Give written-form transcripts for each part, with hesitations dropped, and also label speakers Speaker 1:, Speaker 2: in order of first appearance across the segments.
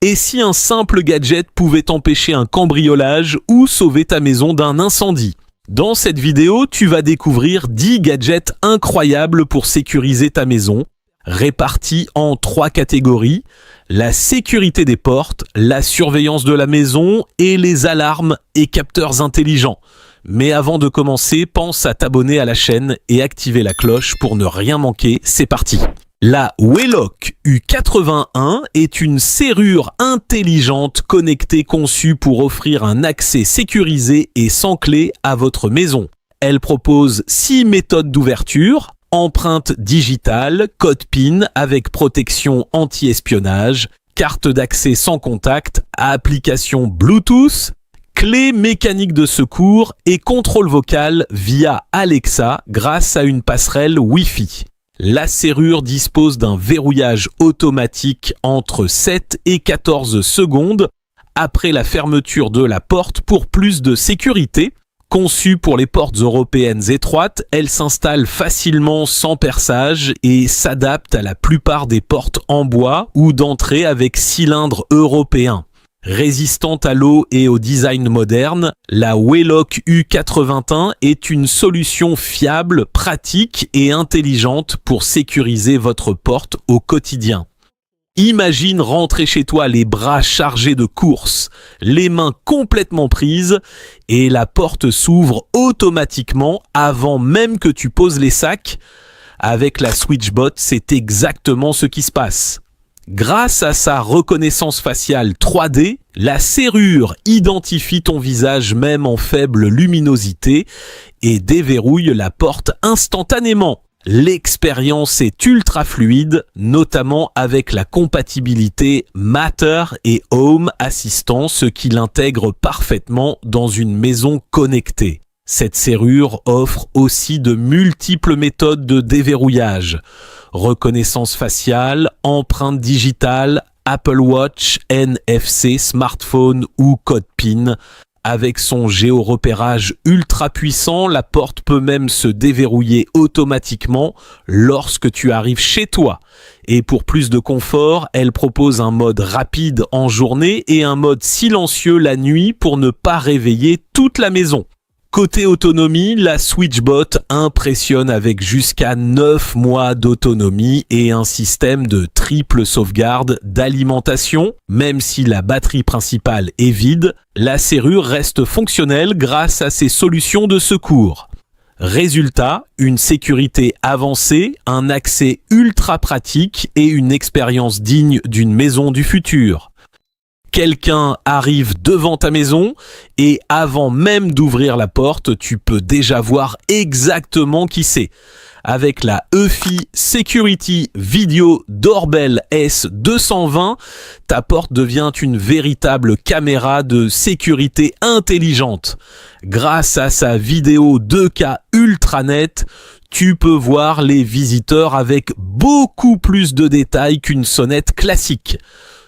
Speaker 1: Et si un simple gadget pouvait empêcher un cambriolage ou sauver ta maison d'un incendie? Dans cette vidéo, tu vas découvrir 10 gadgets incroyables pour sécuriser ta maison, répartis en 3 catégories: la sécurité des portes, la surveillance de la maison et les alarmes et capteurs intelligents. Mais avant de commencer, pense à t'abonner à la chaîne et activer la cloche pour ne rien manquer. C'est parti! La Wheelock U81 est une serrure intelligente connectée conçue pour offrir un accès sécurisé et sans clé à votre maison. Elle propose 6 méthodes d'ouverture: empreinte digitale, code PIN avec protection anti-espionnage, carte d'accès sans contact, application Bluetooth, clé mécanique de secours et contrôle vocal via Alexa grâce à une passerelle Wi-Fi. La serrure dispose d'un verrouillage automatique entre 7 et 14 secondes après la fermeture de la porte pour plus de sécurité. Conçue pour les portes européennes étroites, elle s'installe facilement sans perçage et s'adapte à la plupart des portes en bois ou d'entrée avec cylindre européen. Résistante à l'eau et au design moderne, la Wheelock U81 est une solution fiable, pratique et intelligente pour sécuriser votre porte au quotidien. Imagine rentrer chez toi les bras chargés de courses, les mains complètement prises et la porte s'ouvre automatiquement avant même que tu poses les sacs. Avec la SwitchBot, c'est exactement ce qui se passe. Grâce à sa reconnaissance faciale 3D, la serrure identifie ton visage même en faible luminosité et déverrouille la porte instantanément. L'expérience est ultra fluide, notamment avec la compatibilité Matter et Home Assistant, ce qui l'intègre parfaitement dans une maison connectée. Cette serrure offre aussi de multiples méthodes de déverrouillage: reconnaissance faciale, empreinte digitale, Apple Watch, NFC, smartphone ou code PIN. Avec son géorepérage ultra puissant, la porte peut même se déverrouiller automatiquement lorsque tu arrives chez toi. Et pour plus de confort, elle propose un mode rapide en journée et un mode silencieux la nuit pour ne pas réveiller toute la maison. Côté autonomie, la SwitchBot impressionne avec jusqu'à 9 mois d'autonomie et un système de triple sauvegarde d'alimentation. Même si la batterie principale est vide, la serrure reste fonctionnelle grâce à ses solutions de secours. Résultat, une sécurité avancée, un accès ultra pratique et une expérience digne d'une maison du futur. Quelqu'un arrive devant ta maison et avant même d'ouvrir la porte, tu peux déjà voir exactement qui c'est. Avec la EFI Security Video Doorbell S220, ta porte devient une véritable caméra de sécurité intelligente. Grâce à sa vidéo 2K ultra nette, tu peux voir les visiteurs avec beaucoup plus de détails qu'une sonnette classique.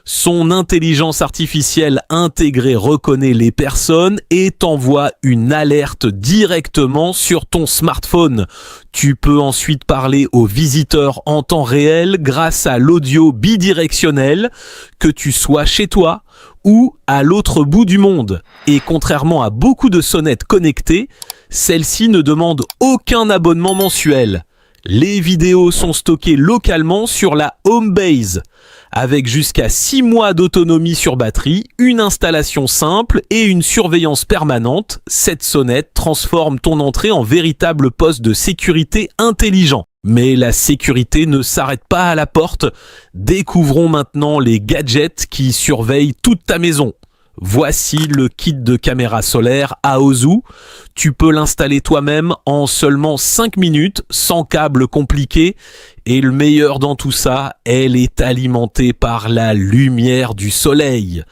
Speaker 1: Son intelligence artificielle intégrée reconnaît les personnes et t'envoie une alerte directement sur ton smartphone. Tu peux ensuite parler aux visiteurs en temps réel grâce à l'audio bidirectionnel, que tu sois chez toi ou à l'autre bout du monde. Et contrairement à beaucoup de sonnettes connectées, celle-ci ne demande aucun abonnement mensuel. Les vidéos sont stockées localement sur la Homebase. Avec jusqu'à 6 mois d'autonomie sur batterie, une installation simple et une surveillance permanente, cette sonnette transforme ton entrée en véritable poste de sécurité intelligent. Mais la sécurité ne s'arrête pas à la porte. Découvrons maintenant les gadgets qui surveillent toute ta maison. Voici le kit de caméra solaire Aozu. Tu peux l'installer toi-même en seulement 5 minutes, sans câble compliqué. Et le meilleur dans tout ça, elle est alimentée par la lumière du soleil.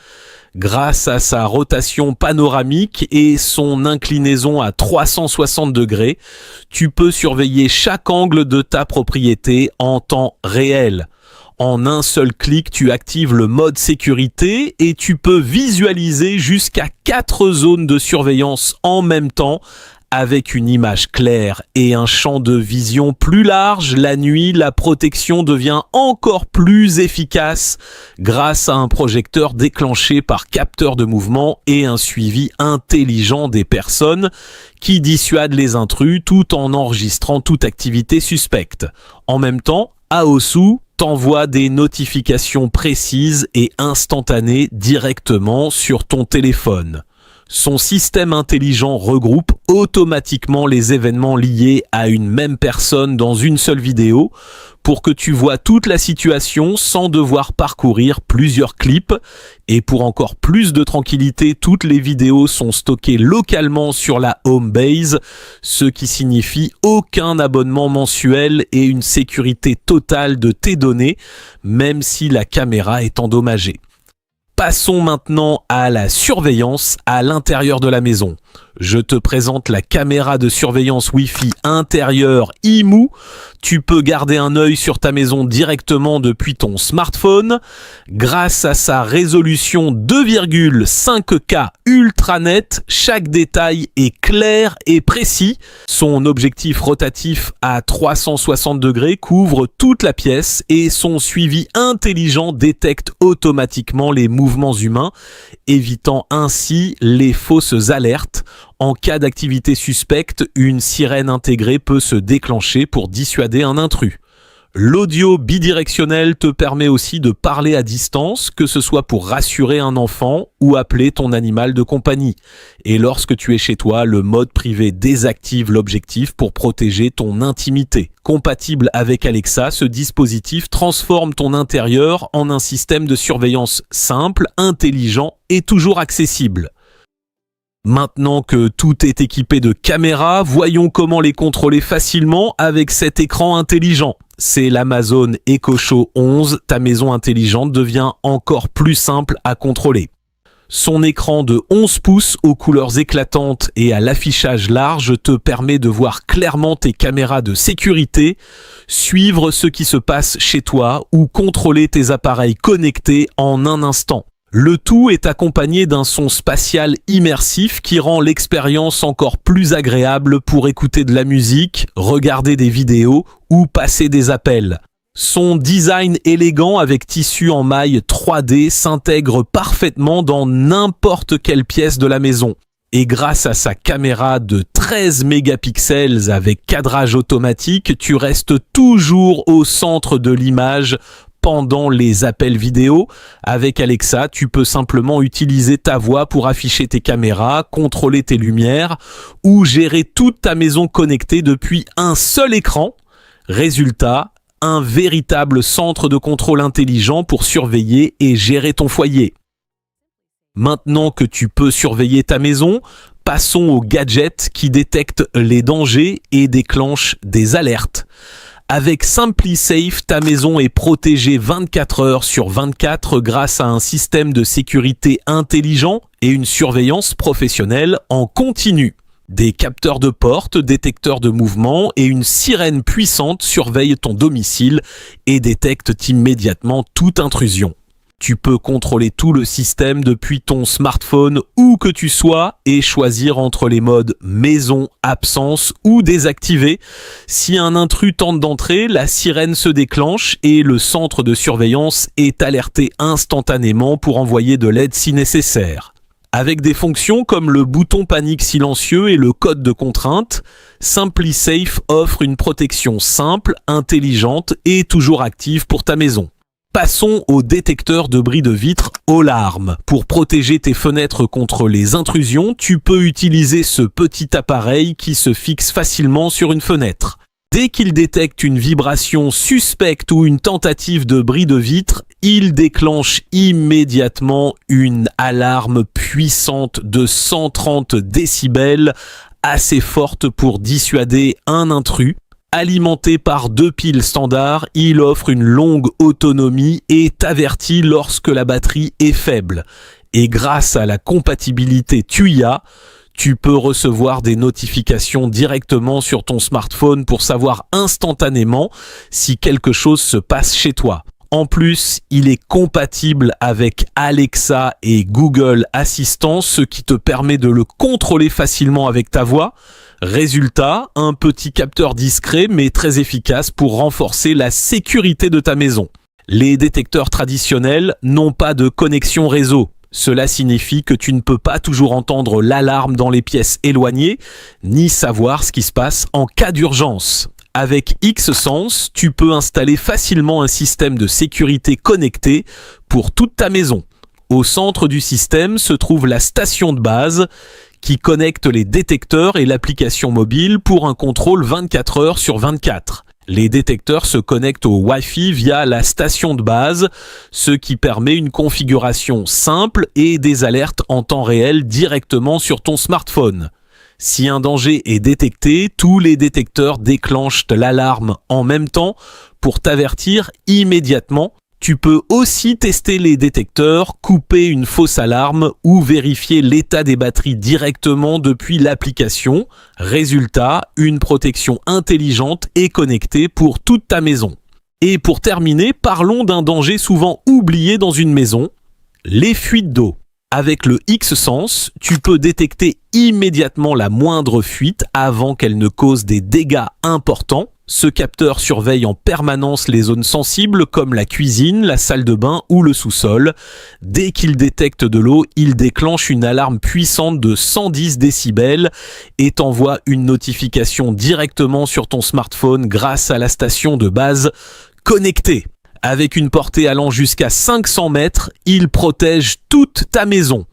Speaker 1: Grâce à sa rotation panoramique et son inclinaison à 360 degrés, tu peux surveiller chaque angle de ta propriété en temps réel. En un seul clic, tu actives le mode sécurité et tu peux visualiser jusqu'à 4 zones de surveillance en même temps Avec une image claire et un champ de vision plus large, la nuit, la protection devient encore plus efficace grâce à un projecteur déclenché par capteur de mouvement et un suivi intelligent des personnes qui dissuade les intrus tout en enregistrant toute activité suspecte. En même temps, Aosu t'envoie des notifications précises et instantanées directement sur ton téléphone. Son système intelligent regroupe automatiquement les événements liés à une même personne dans une seule vidéo pour que tu vois toute la situation sans devoir parcourir plusieurs clips. Et pour encore plus de tranquillité, toutes les vidéos sont stockées localement sur la home base, ce qui signifie aucun abonnement mensuel et une sécurité totale de tes données, même si la caméra est endommagée. Passons maintenant à la surveillance à l'intérieur de la maison. Je te présente la caméra de surveillance Wi-Fi intérieure IMU. Tu peux garder un œil sur ta maison directement depuis ton smartphone. Grâce à sa résolution 2,5K ultra net, chaque détail est clair et précis. Son objectif rotatif à 360 degrés couvre toute la pièce et son suivi intelligent détecte automatiquement les mouvements humains, évitant ainsi les fausses alertes. En cas d'activité suspecte, une sirène intégrée peut se déclencher pour dissuader un intrus. L'audio bidirectionnel te permet aussi de parler à distance, que ce soit pour rassurer un enfant ou appeler ton animal de compagnie. Et lorsque tu es chez toi, le mode privé désactive l'objectif pour protéger ton intimité. Compatible avec Alexa, ce dispositif transforme ton intérieur en un système de surveillance simple, intelligent et toujours accessible. Maintenant que tout est équipé de caméras, voyons comment les contrôler facilement avec cet écran intelligent. C'est l'Amazon Echo Show 11, ta maison intelligente devient encore plus simple à contrôler. Son écran de 11 pouces aux couleurs éclatantes et à l'affichage large te permet de voir clairement tes caméras de sécurité, suivre ce qui se passe chez toi ou contrôler tes appareils connectés en un instant. Le tout est accompagné d'un son spatial immersif qui rend l'expérience encore plus agréable pour écouter de la musique, regarder des vidéos ou passer des appels. Son design élégant avec tissu en maille 3D s'intègre parfaitement dans n'importe quelle pièce de la maison. Et grâce à sa caméra de 13 mégapixels avec cadrage automatique, tu restes toujours au centre de l'image pendant les appels vidéo. Avec Alexa, tu peux simplement utiliser ta voix pour afficher tes caméras, contrôler tes lumières ou gérer toute ta maison connectée depuis un seul écran. Résultat, un véritable centre de contrôle intelligent pour surveiller et gérer ton foyer. Maintenant que tu peux surveiller ta maison, passons aux gadgets qui détectent les dangers et déclenchent des alertes. Avec SimpliSafe, ta maison est protégée 24 heures sur 24 grâce à un système de sécurité intelligent et une surveillance professionnelle en continu. Des capteurs de porte, détecteurs de mouvement et une sirène puissante surveillent ton domicile et détectent immédiatement toute intrusion. Tu peux contrôler tout le système depuis ton smartphone où que tu sois et choisir entre les modes maison, absence ou désactivé. Si un intrus tente d'entrer, la sirène se déclenche et le centre de surveillance est alerté instantanément pour envoyer de l'aide si nécessaire. Avec des fonctions comme le bouton panique silencieux et le code de contrainte, SimpliSafe offre une protection simple, intelligente et toujours active pour ta maison. Passons au détecteur de bris de vitre All-Alarm. Pour protéger tes fenêtres contre les intrusions, tu peux utiliser ce petit appareil qui se fixe facilement sur une fenêtre. Dès qu'il détecte une vibration suspecte ou une tentative de bris de vitre, il déclenche immédiatement une alarme puissante de 130 décibels, assez forte pour dissuader un intrus. Alimenté par 2 piles standard, il offre une longue autonomie et t'avertit lorsque la batterie est faible. Et grâce à la compatibilité TUIA, tu peux recevoir des notifications directement sur ton smartphone pour savoir instantanément si quelque chose se passe chez toi. En plus, il est compatible avec Alexa et Google Assistant, ce qui te permet de le contrôler facilement avec ta voix. Résultat, un petit capteur discret mais très efficace pour renforcer la sécurité de ta maison. Les détecteurs traditionnels n'ont pas de connexion réseau. Cela signifie que tu ne peux pas toujours entendre l'alarme dans les pièces éloignées, ni savoir ce qui se passe en cas d'urgence. Avec X-Sense, tu peux installer facilement un système de sécurité connecté pour toute ta maison. Au centre du système se trouve la station de base qui connecte les détecteurs et l'application mobile pour un contrôle 24 heures sur 24. Les détecteurs se connectent au Wi-Fi via la station de base, ce qui permet une configuration simple et des alertes en temps réel directement sur ton smartphone. Si un danger est détecté, tous les détecteurs déclenchent l'alarme en même temps pour t'avertir immédiatement. Tu peux aussi tester les détecteurs, couper une fausse alarme ou vérifier l'état des batteries directement depuis l'application. Résultat, une protection intelligente et connectée pour toute ta maison. Et pour terminer, parlons d'un danger souvent oublié dans une maison, les fuites d'eau. Avec le X-Sense, tu peux détecter immédiatement la moindre fuite avant qu'elle ne cause des dégâts importants. Ce capteur surveille en permanence les zones sensibles comme la cuisine, la salle de bain ou le sous-sol. Dès qu'il détecte de l'eau, il déclenche une alarme puissante de 110 décibels et t'envoie une notification directement sur ton smartphone grâce à la station de base connectée. Avec une portée allant jusqu'à 500 mètres, il protège toute ta maison.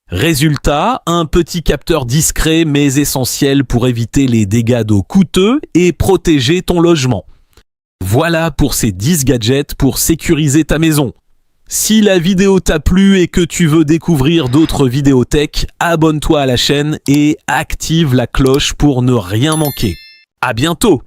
Speaker 1: Résultat, un petit capteur discret mais essentiel pour éviter les dégâts d'eau coûteux et protéger ton logement. Voilà pour ces 10 gadgets pour sécuriser ta maison. Si la vidéo t'a plu et que tu veux découvrir d'autres vidéos tech, abonne-toi à la chaîne et active la cloche pour ne rien manquer. À bientôt!